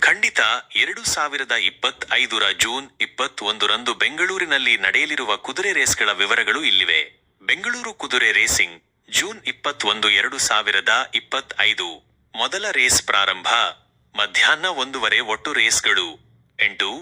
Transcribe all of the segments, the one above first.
ಖಂಡಿತ 2025ರ ಜೂನ್ 21ರಂದು ಬೆಂಗಳೂರಿನಲ್ಲಿ ನಡೆಯಲಿರುವ ಕುದುರೆ ರೇಸ್ಗಳ ವಿವರಗಳು ಇಲ್ಲಿವೆ. ಬೆಂಗಳೂರು ಕುದುರೆ ರೇಸಿಂಗ್ ಜೂನ್ 21, 2025. ಮೊದಲ ರೇಸ್ ಪ್ರಾರಂಭ ಮಧ್ಯಾಹ್ನ 1:30 ಒಟ್ಟು ರೇಸ್ಗಳು 8.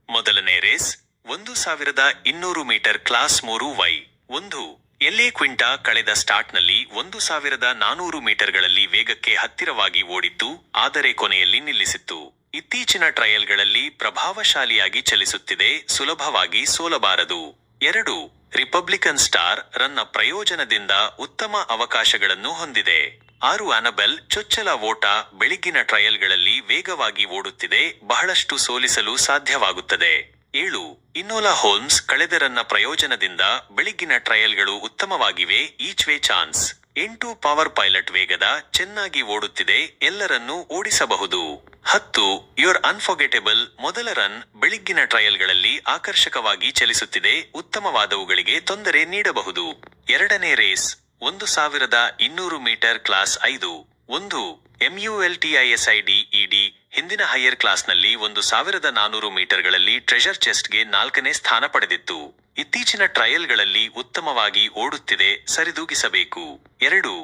ಮೊದಲನೇ ರೇಸ್ 1200 ಮೀಟರ್ ಕ್ಲಾಸ್ 3Y1. ಎಲ್ಎ ಕ್ವಿಂಟಾ ಕಳೆದ ಸ್ಟಾರ್ಟ್ನಲ್ಲಿ 1400 ಮೀಟರ್ಗಳಲ್ಲಿ ವೇಗಕ್ಕೆ ಹತ್ತಿರವಾಗಿ ಓಡಿತ್ತು, ಆದರೆ ಕೊನೆಯಲ್ಲಿ ನಿಲ್ಲಿಸಿತ್ತು. ಇತ್ತೀಚಿನ ಟ್ರಯಲ್ಗಳಲ್ಲಿ ಪ್ರಭಾವಶಾಲಿಯಾಗಿ ಚಲಿಸುತ್ತಿದೆ, ಸುಲಭವಾಗಿ ಸೋಲಬಾರದು. 2. ರಿಪಬ್ಲಿಕನ್ ಸ್ಟಾರ್ ರನ್ನ ಪ್ರಯೋಜನದಿಂದ ಉತ್ತಮ ಅವಕಾಶಗಳನ್ನು ಹೊಂದಿದೆ. 6. ಅನಬೆಲ್ ಚೊಚ್ಚಲ ಓಟ ಬೆಳಗ್ಗಿನ ಟ್ರಯಲ್ಗಳಲ್ಲಿ ವೇಗವಾಗಿ ಓಡುತ್ತಿದೆ, ಬಹಳಷ್ಟು ಸೋಲಿಸಲು ಸಾಧ್ಯವಾಗುತ್ತದೆ. 7. ಇನ್ನೋಲಾ ಹೋಲ್ಮ್ಸ್ ಕಳೆದ ರನ್ನ ಪ್ರಯೋಜನದಿಂದ ಬೆಳಗ್ಗಿನ ಟ್ರಯಲ್ಗಳು ಉತ್ತಮವಾಗಿವೆ, each way chance. 8. Power pilot ವೇಗದ ಚೆನ್ನಾಗಿ ಓಡುತ್ತಿದೆ, ಎಲ್ಲರನ್ನೂ ಓಡಿಸಬಹುದು. 10. ಯುವರ್ ಅನ್ಫರ್ಗೆಟೇಬಲ್ ಮೊದಲ ರನ್ ಬೆಳಗ್ಗಿನ ಟ್ರಯಲ್ಗಳಲ್ಲಿ ಆಕರ್ಷಕವಾಗಿ ಚಲಿಸುತ್ತಿದೆ, ಉತ್ತಮವಾದವುಗಳಿಗೆ ತೊಂದರೆ ನೀಡಬಹುದು. ಎರಡನೇ ರೇಸ್ 1200 ಮೀಟರ್ ಕ್ಲಾಸ್ 5. MULTISIDED ಹಿಂದಿನ ಹೈಯರ್ ಕ್ಲಾಸ್ನಲ್ಲಿ 1400 ಮೀಟರ್ಗಳಲ್ಲಿ ಟ್ರೆಷರ್ ಚೆಸ್ಟ್ಗೆ 4ನೇ ಸ್ಥಾನ ಪಡೆದಿತ್ತು. ಇತ್ತೀಚಿನ ಟ್ರಯಲ್ಗಳಲ್ಲಿ ಉತ್ತಮವಾಗಿ ಓಡುತ್ತಿದೆ, ಸರಿದೂಗಿಸಬೇಕು. 2.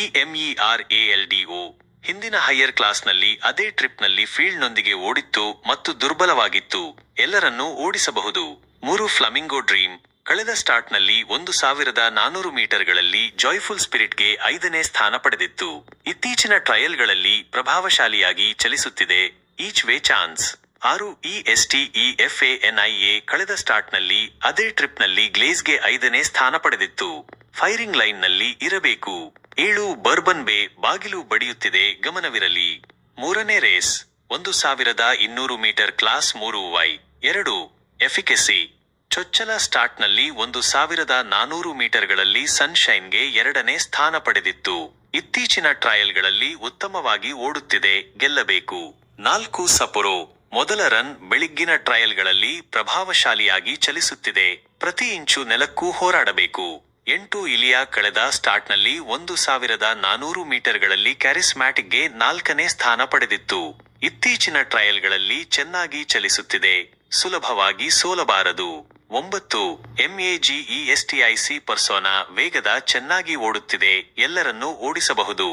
EMERALDO ಹಿಂದಿನ ಹೈಯರ್ ಕ್ಲಾಸ್ನಲ್ಲಿ ಅದೇ ಟ್ರಿಪ್ನಲ್ಲಿ ಫೀಲ್ಡ್ನೊಂದಿಗೆ ಓಡಿತ್ತು ಮತ್ತು ದುರ್ಬಲವಾಗಿತ್ತು, ಎಲ್ಲರನ್ನೂ ಓಡಿಸಬಹುದು. 3. ಫ್ಲಮಿಂಗೋ ಡ್ರೀಮ್ ಕಳೆದ ಸ್ಟಾರ್ಟ್ನಲ್ಲಿ 1400 ಮೀಟರ್ಗಳಲ್ಲಿ ಜಾಯ್ಫುಲ್ ಸ್ಪಿರಿಟ್ಗೆ 5ನೇ ಸ್ಥಾನ ಪಡೆದಿತ್ತು. ಇತ್ತೀಚಿನ ಟ್ರಯಲ್ಗಳಲ್ಲಿ ಪ್ರಭಾವಶಾಲಿಯಾಗಿ ಚಲಿಸುತ್ತಿದೆ, ಈಚ್ ವೇ ಚಾನ್ಸ್. 6. ESTEFANIA ಕಳೆದ ಸ್ಟಾರ್ಟ್ನಲ್ಲಿ ಅದೇ ಟ್ರಿಪ್ನಲ್ಲಿ ಗ್ಲೇಸ್ಗೆ 5ನೇ ಸ್ಥಾನ ಪಡೆದಿತ್ತು, ಫೈರಿಂಗ್ ಲೈನ್ನಲ್ಲಿ ಇರಬೇಕು. 7. ಬರ್ಬನ್ ಬೇ ಬಾಗಿಲು ಬಡಿಯುತ್ತಿದೆ, ಗಮನವಿರಲಿ. ಮೂರನೇ race 1200 metre class 3Y2. Efficacy ಚೊಚ್ಚಲ ಸ್ಟಾರ್ಟ್ನಲ್ಲಿ 1400 ಮೀಟರ್ಗಳಲ್ಲಿ ಸನ್ಶೈನ್ಗೆ 2ನೇ ಸ್ಥಾನ ಪಡೆದಿತ್ತು. ಇತ್ತೀಚಿನ ಟ್ರಯಲ್ಗಳಲ್ಲಿ ಉತ್ತಮವಾಗಿ ಓಡುತ್ತಿದೆ, ಗೆಲ್ಲಬೇಕು. 4. ಸಪೊರೋ ಮೊದಲ ರನ್ ಬೆಳಗ್ಗಿನ ಟ್ರಯಲ್ಗಳಲ್ಲಿ ಪ್ರಭಾವಶಾಲಿಯಾಗಿ ಚಲಿಸುತ್ತಿದೆ, ಪ್ರತಿ ಇಂಚು ನೆಲಕ್ಕೂ ಹೋರಾಡಬೇಕು. 8. ಇಲಿಯಾ ಕಳೆದ ಸ್ಟಾರ್ಟ್ನಲ್ಲಿ 1400 ಮೀಟರ್ಗಳಲ್ಲಿ ಕ್ಯಾರಿಸ್ಮ್ಯಾಟಿಕ್ಗೆ 4ನೇ ಸ್ಥಾನ ಪಡೆದಿತ್ತು. ಇತ್ತೀಚಿನ ಟ್ರಯಲ್ಗಳಲ್ಲಿ ಚೆನ್ನಾಗಿ ಚಲಿಸುತ್ತಿದೆ, ಸುಲಭವಾಗಿ ಸೋಲಬಾರದು. 9. MAGESTIC ಪರ್ಸೋನಾ ವೇಗದ ಚೆನ್ನಾಗಿ ಓಡುತ್ತಿದೆ, ಎಲ್ಲರನ್ನೂ ಓಡಿಸಬಹುದು.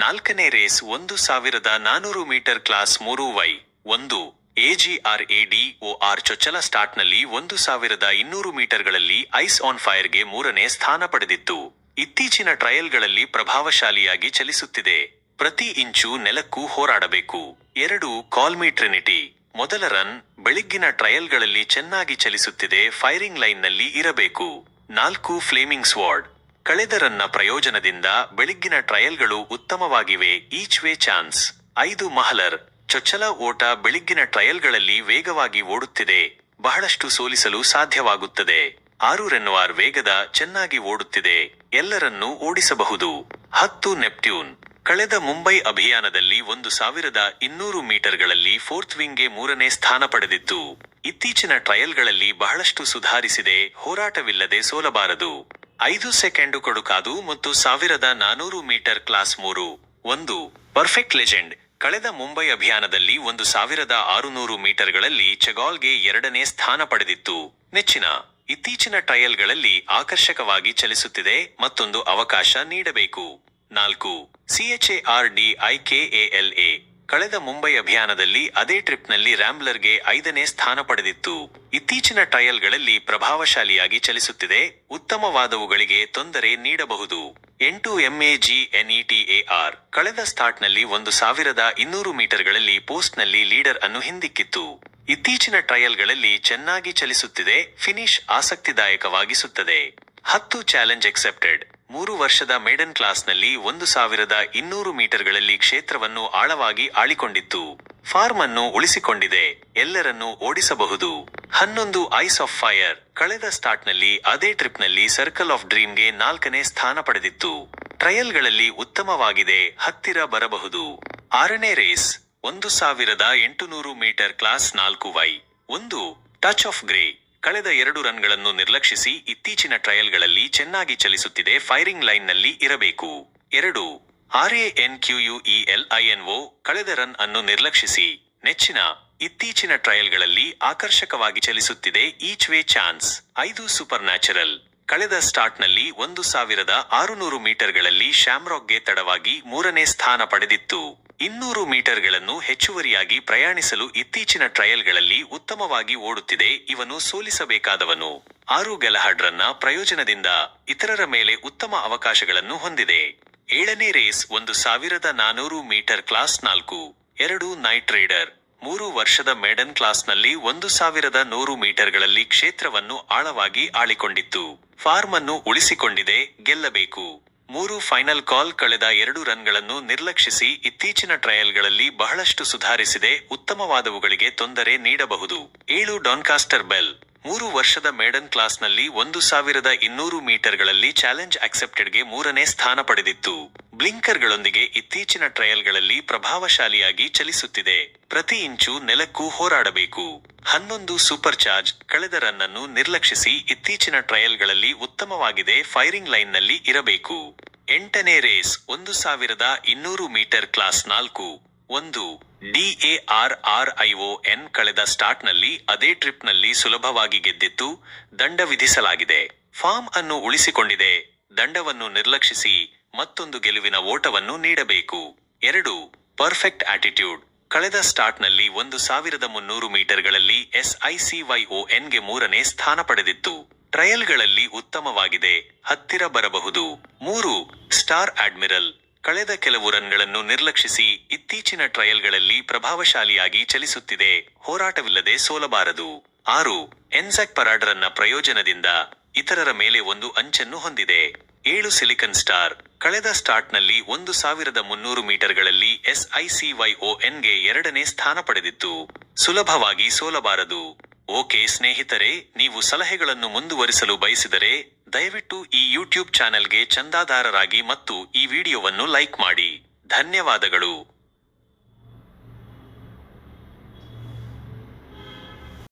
4ನೇ race 1400 metre class 3Y1. AGRADOR ಚೊಚ್ಚಲ ಸ್ಟಾರ್ಟ್ನಲ್ಲಿ 1200 ಮೀಟರ್ಗಳಲ್ಲಿ ಐಸ್ ಆನ್ ಫೈರ್ಗೆ 3ನೇ ಸ್ಥಾನ ಪಡೆದಿತ್ತು. ಇತ್ತೀಚಿನ ಟ್ರಯಲ್ಗಳಲ್ಲಿ ಪ್ರಭಾವಶಾಲಿಯಾಗಿ ಚಲಿಸುತ್ತಿದೆ, ಪ್ರತಿ ಇಂಚು ನೆಲಕ್ಕೂ ಹೋರಾಡಬೇಕು. 2. ಕಾಲ್ ಮಿ ಟ್ರಿನಿಟಿ ಮೊದಲ ರನ್ ಬೆಳಗ್ಗಿನ ಟ್ರಯಲ್ಗಳಲ್ಲಿ ಚೆನ್ನಾಗಿ ಚಲಿಸುತ್ತಿದೆ, ಫೈರಿಂಗ್ ಲೈನ್ನಲ್ಲಿ ಇರಬೇಕು. 4. ಫ್ಲೇಮಿಂಗ್ ಸ್ವಾರ್ಡ್ ಕಳೆದ ರನ್ನ ಪ್ರಯೋಜನದಿಂದ ಬೆಳಗ್ಗಿನ ಟ್ರಯಲ್ಗಳು ಉತ್ತಮವಾಗಿವೆ, ಈಚ್ ವೇ ಚಾನ್ಸ್. 5. ಮಹಲರ್ ಚೊಚ್ಚಲ ಓಟ ಬೆಳಗ್ಗಿನ ಟ್ರಯಲ್ಗಳಲ್ಲಿ ವೇಗವಾಗಿ ಓಡುತ್ತಿದೆ, ಬಹಳಷ್ಟು ಸೋಲಿಸಲು ಸಾಧ್ಯವಾಗುತ್ತದೆ. 6. ರೆನ್ವಾರ್ ವೇಗದ ಚೆನ್ನಾಗಿ ಓಡುತ್ತಿದೆ, ಎಲ್ಲರನ್ನೂ ಓಡಿಸಬಹುದು. 10. ನೆಪ್ಟ್ಯೂನ್ ಕಳೆದ ಮುಂಬೈ ಅಭಿಯಾನದಲ್ಲಿ 1200 ಮೀಟರ್ಗಳಲ್ಲಿ ಫೋರ್ತ್ ವಿಂಗ್ಗೆ 3ನೇ ಸ್ಥಾನ ಪಡೆದಿತ್ತು. ಇತ್ತೀಚಿನ ಟ್ರಯಲ್ಗಳಲ್ಲಿ ಬಹಳಷ್ಟು ಸುಧಾರಿಸಿದೆ, ಹೋರಾಟವಿಲ್ಲದೆ ಸೋಲಬಾರದು. 5 ಸೆಕೆಂಡು ಕೊಡುಕಾದು ಮತ್ತು 1400 ಮೀಟರ್ ಕ್ಲಾಸ್ 3.1. ಪರ್ಫೆಕ್ಟ್ ಲೆಜೆಂಡ್ ಕಳೆದ ಮುಂಬೈ ಅಭಿಯಾನದಲ್ಲಿ 1600 ಮೀಟರ್ಗಳಲ್ಲಿ ಚೆಗಾಲ್ಗೆ 2ನೇ ಸ್ಥಾನ ಪಡೆದಿತ್ತು, ನೆಚ್ಚಿನ. ಇತ್ತೀಚಿನ ಟ್ರಯಲ್ಗಳಲ್ಲಿ ಆಕರ್ಷಕವಾಗಿ ಚಲಿಸುತ್ತಿದೆ, ಮತ್ತೊಂದು ಅವಕಾಶ ನೀಡಬೇಕು. 4. CHARDIKALA ಕಳೆದ ಮುಂಬೈ ಅಭಿಯಾನದಲ್ಲಿ ಅದೇ ಟ್ರಿಪ್ನಲ್ಲಿ ರ್ಯಾಂಬ್ಲರ್ಗೆ 5ನೇ ಸ್ಥಾನ ಪಡೆದಿತ್ತು. ಇತ್ತೀಚಿನ ಟ್ರಯಲ್ಗಳಲ್ಲಿ ಪ್ರಭಾವಶಾಲಿಯಾಗಿ ಚಲಿಸುತ್ತಿದೆ, ಉತ್ತಮವಾದವುಗಳಿಗೆ ತೊಂದರೆ ನೀಡಬಹುದು. 8. MAGNETAR ಕಳೆದ ಸ್ಟಾರ್ಟ್ನಲ್ಲಿ 1200 ಮೀಟರ್ಗಳಲ್ಲಿ ಪೋಸ್ಟ್ನಲ್ಲಿ ಲೀಡರ್ ಅನ್ನು ಹಿಂದಿಕ್ಕಿತ್ತು. ಇತ್ತೀಚಿನ ಟ್ರಯಲ್ಗಳಲ್ಲಿ ಚೆನ್ನಾಗಿ ಚಲಿಸುತ್ತಿದೆ, ಫಿನಿಶ್ ಆಸಕ್ತಿದಾಯಕವಾಗಿಸುತ್ತದೆ. 10. ಚಾಲೆಂಜ್ ಎಕ್ಸೆಪ್ಟೆಡ್ 3 ವರ್ಷದ ಮೇಡನ್ ಕ್ಲಾಸ್ನಲ್ಲಿ 1200 ಮೀಟರ್ಗಳಲ್ಲಿ ಕ್ಷೇತ್ರವನ್ನು ಆಳವಾಗಿ ಆಳಿಕೊಂಡಿತ್ತು, ಫಾರ್ಮ್ ಅನ್ನು ಉಳಿಸಿಕೊಂಡಿದೆ, ಎಲ್ಲರನ್ನೂ ಓಡಿಸಬಹುದು. 11. ಐಸ್ ಆಫ್ ಫೈರ್ ಕಳೆದ ಸ್ಟಾರ್ಟ್ನಲ್ಲಿ ಅದೇ ಟ್ರಿಪ್ನಲ್ಲಿ ಸರ್ಕಲ್ ಆಫ್ ಡ್ರೀಮ್ಗೆ 4ನೇ ಸ್ಥಾನ ಪಡೆದಿತ್ತು, ಟ್ರಯಲ್ಗಳಲ್ಲಿ ಉತ್ತಮವಾಗಿದೆ, ಹತ್ತಿರ ಬರಬಹುದು. 6ನೇ race 1800 metre class 4Y1. Touch of grey ಕಳೆದ 2 ರನ್ಗಳನ್ನು ನಿರ್ಲಕ್ಷಿಸಿ ಇತ್ತೀಚಿನ ಟ್ರಯಲ್ಗಳಲ್ಲಿ ಚೆನ್ನಾಗಿ ಚಲಿಸುತ್ತಿದೆ, ಫೈರಿಂಗ್ ಲೈನ್ನಲ್ಲಿ ಇರಬೇಕು. 2. RANQUELINO ಕಳೆದ ರನ್ ಅನ್ನು ನಿರ್ಲಕ್ಷಿಸಿ ನೆಚ್ಚಿನ ಇತ್ತೀಚಿನ ಟ್ರಯಲ್ಗಳಲ್ಲಿ ಆಕರ್ಷಕವಾಗಿ ಚಲಿಸುತ್ತಿದೆ each way chance 5 super natural. ಕಳೆದ ಸ್ಟಾರ್ಟ್ನಲ್ಲಿ 1600 ಮೀಟರ್ಗಳಲ್ಲಿ ಶ್ಯಾಮ್ರಾಕ್ಗೆ ತಡವಾಗಿ 3ನೇ ಸ್ಥಾನ ಪಡೆದಿತ್ತು. 200 ಮೀಟರ್ಗಳನ್ನು ಹೆಚ್ಚುವರಿಯಾಗಿ ಪ್ರಯಾಣಿಸಲು ಇತ್ತೀಚಿನ ಟ್ರಯಲ್ಗಳಲ್ಲಿ ಉತ್ತಮವಾಗಿ ಓಡುತ್ತಿದೆ. ಇವನು ಸೋಲಿಸಬೇಕಾದವನು. 6 ಗೆಲಹಡ್ರನ್ನ ಪ್ರಯೋಜನದಿಂದ ಇತರರ ಮೇಲೆ ಉತ್ತಮ ಅವಕಾಶಗಳನ್ನು ಹೊಂದಿದೆ. 7ನೇ race 1400 metre class 4. 2 Night Rider. 3 ವರ್ಷದ ಮೇಡನ್ ಕ್ಲಾಸ್ನಲ್ಲಿ 1100 ಮೀಟರ್ಗಳಲ್ಲಿ ಕ್ಷೇತ್ರವನ್ನು ಆಳವಾಗಿ ಆಳಿಕೊಂಡಿತ್ತು. ಫಾರ್ಮ್ ಅನ್ನು ಉಳಿಸಿಕೊಂಡಿದೆ, ಗೆಲ್ಲಬೇಕು. 3 ಫೈನಲ್ ಕಾಲ್. ಕಳೆದ 2 ರನ್ಗಳನ್ನು ನಿರ್ಲಕ್ಷಿಸಿ ಇತ್ತೀಚಿನ ಟ್ರಯಲ್ಗಳಲ್ಲಿ ಬಹಳಷ್ಟು ಸುಧಾರಿಸಿದೆ. ಉತ್ತಮವಾದವುಗಳಿಗೆ ತೊಂದರೆ ನೀಡಬಹುದು. 7 ಡಾನ್ಕಾಸ್ಟರ್ ಬೆಲ್. 3 ವರ್ಷದ ಮೇಡನ್ ಕ್ಲಾಸ್ನಲ್ಲಿ 1200 ಮೀಟರ್ಗಳಲ್ಲಿ ಚಾಲೆಂಜ್ ಅಕ್ಸೆಪ್ಟೆಡ್ಗೆ 3ನೇ ಸ್ಥಾನ ಪಡೆದಿತ್ತು. ಬ್ಲಿಂಕರ್ಗಳೊಂದಿಗೆ ಇತ್ತೀಚಿನ ಟ್ರಯಲ್ಗಳಲ್ಲಿ ಪ್ರಭಾವಶಾಲಿಯಾಗಿ ಚಲಿಸುತ್ತಿದೆ. ಪ್ರತಿ ಇಂಚು ನೆಲಕ್ಕೂ ಹೋರಾಡಬೇಕು. 11 ಸೂಪರ್ ಚಾರ್ಜ್. ಕಳೆದ ರನ್ ಅನ್ನು ನಿರ್ಲಕ್ಷಿಸಿ ಇತ್ತೀಚಿನ ಟ್ರಯಲ್ಗಳಲ್ಲಿ ಉತ್ತಮವಾಗಿದೆ. ಫೈರಿಂಗ್ ಲೈನ್ನಲ್ಲಿ ಇರಬೇಕು. 8ನೇ ರೇಸ್ 1200 ಮೀಟರ್ ಕ್ಲಾಸ್ 4. 1 DARRION. ಕಳೆದ ಸ್ಟಾರ್ಟ್ನಲ್ಲಿ ಅದೇ ಟ್ರಿಪ್ನಲ್ಲಿ ಸುಲಭವಾಗಿ ಗೆದ್ದಿತ್ತು. ದಂಡ ವಿಧಿಸಲಾಗಿದೆ. ಫಾರ್ಮ್ ಅನ್ನು ಉಳಿಸಿಕೊಂಡಿದೆ. ದಂಡವನ್ನು ನಿರ್ಲಕ್ಷಿಸಿ ಮತ್ತೊಂದು ಗೆಲುವಿನ ಓಟವನ್ನು ನೀಡಬೇಕು. 2 ಪರ್ಫೆಕ್ಟ್ ಆಟಿಟ್ಯೂಡ್. ಕಳೆದ ಸ್ಟಾರ್ಟ್ನಲ್ಲಿ 1300 ಮೀಟರ್ಗಳಲ್ಲಿ SICYONಗೆ 3ನೇ ಸ್ಥಾನ ಪಡೆದಿತ್ತು. ಟ್ರಯಲ್ಗಳಲ್ಲಿ ಉತ್ತಮವಾಗಿದೆ, ಹತ್ತಿರ ಬರಬಹುದು. 3 ಸ್ಟಾರ್ ಅಡ್ಮಿರಲ್. ಕಳೆದ ಕೆಲವು ರನ್ಗಳನ್ನು ನಿರ್ಲಕ್ಷಿಸಿ ಇತ್ತೀಚಿನ ಟ್ರಯಲ್ಗಳಲ್ಲಿ ಪ್ರಭಾವಶಾಲಿಯಾಗಿ ಚಲಿಸುತ್ತಿದೆ. ಹೋರಾಟವಿಲ್ಲದೆ ಸೋಲಬಾರದು. 6 ಎನ್ಸಾಕ್ ಪರಾಡ್ರನ್ನ ಪ್ರಯೋಜನದಿಂದ ಇತರರ ಮೇಲೆ ಒಂದು ಅಂಚನ್ನು ಹೊಂದಿದೆ. 7 ಸಿಲಿಕನ್ ಸ್ಟಾರ್. ಕಳೆದ ಸ್ಟಾರ್ಟ್ನಲ್ಲಿ 1300 ಮೀಟರ್ಗಳಲ್ಲಿ SICYONಗೆ 2ನೇ ಸ್ಥಾನ ಪಡೆದಿತ್ತು. ಸುಲಭವಾಗಿ ಸೋಲಬಾರದು. ಓಕೆ ಸ್ನೇಹಿತರೆ, ನೀವು ಸಲಹೆಗಳನ್ನು ಮುಂದುವರಿಸಲು ಬಯಸಿದರೆ ದಯವಿಟ್ಟು ಈ ಯೂಟ್ಯೂಬ್ ಚಾನೆಲ್ಗೆ ಚಂದಾದಾರರಾಗಿ ಮತ್ತು ಈ ವಿಡಿಯೋವನ್ನು ಲೈಕ್ ಮಾಡಿ. ಧನ್ಯವಾದಗಳು.